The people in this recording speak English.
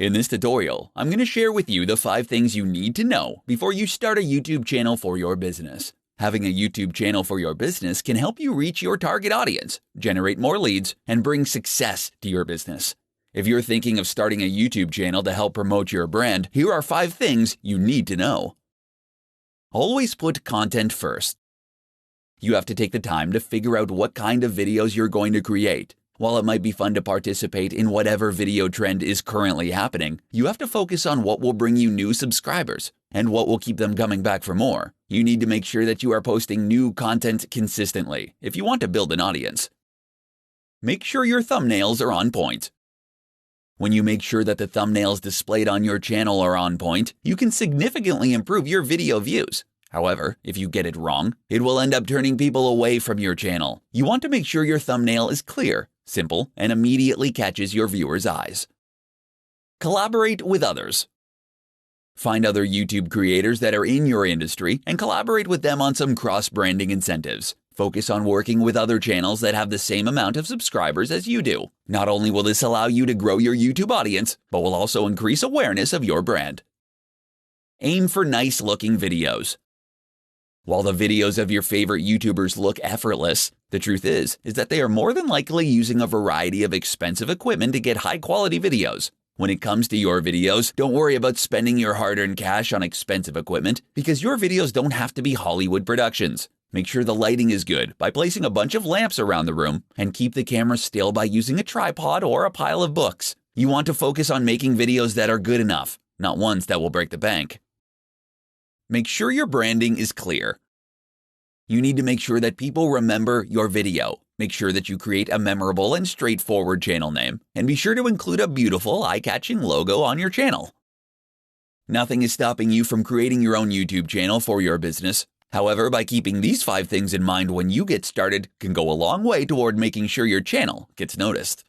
In this tutorial, I'm going to share with you the 5 things you need to know before you start a YouTube channel for your business. Having a YouTube channel for your business can help you reach your target audience, generate more leads, and bring success to your business. If you're thinking of starting a YouTube channel to help promote your brand, here are 5 things you need to know. Always put content first. You have to take the time to figure out what kind of videos you're going to create. While it might be fun to participate in whatever video trend is currently happening, you have to focus on what will bring you new subscribers and what will keep them coming back for more. You need to make sure that you are posting new content consistently if you want to build an audience. Make sure your thumbnails are on point. When you make sure that the thumbnails displayed on your channel are on point, you can significantly improve your video views. However, if you get it wrong, it will end up turning people away from your channel. You want to make sure your thumbnail is clear, simple, and immediately catches your viewers' eyes. Collaborate with others. Find other YouTube creators that are in your industry and collaborate with them on some cross-branding incentives. Focus on working with other channels that have the same amount of subscribers as you do. Not only will this allow you to grow your YouTube audience, but will also increase awareness of your brand. Aim for nice-looking videos. While the videos of your favorite YouTubers look effortless, the truth is that they are more than likely using a variety of expensive equipment to get high-quality videos. When it comes to your videos, don't worry about spending your hard-earned cash on expensive equipment because your videos don't have to be Hollywood productions. Make sure the lighting is good by placing a bunch of lamps around the room and keep the camera still by using a tripod or a pile of books. You want to focus on making videos that are good enough, not ones that will break the bank. Make sure your branding is clear. You need to make sure that people remember your video. Make sure that you create a memorable and straightforward channel name, and be sure to include a beautiful, eye-catching logo on your channel. Nothing is stopping you from creating your own YouTube channel for your business. However, by keeping these 5 things in mind when you get started can go a long way toward making sure your channel gets noticed.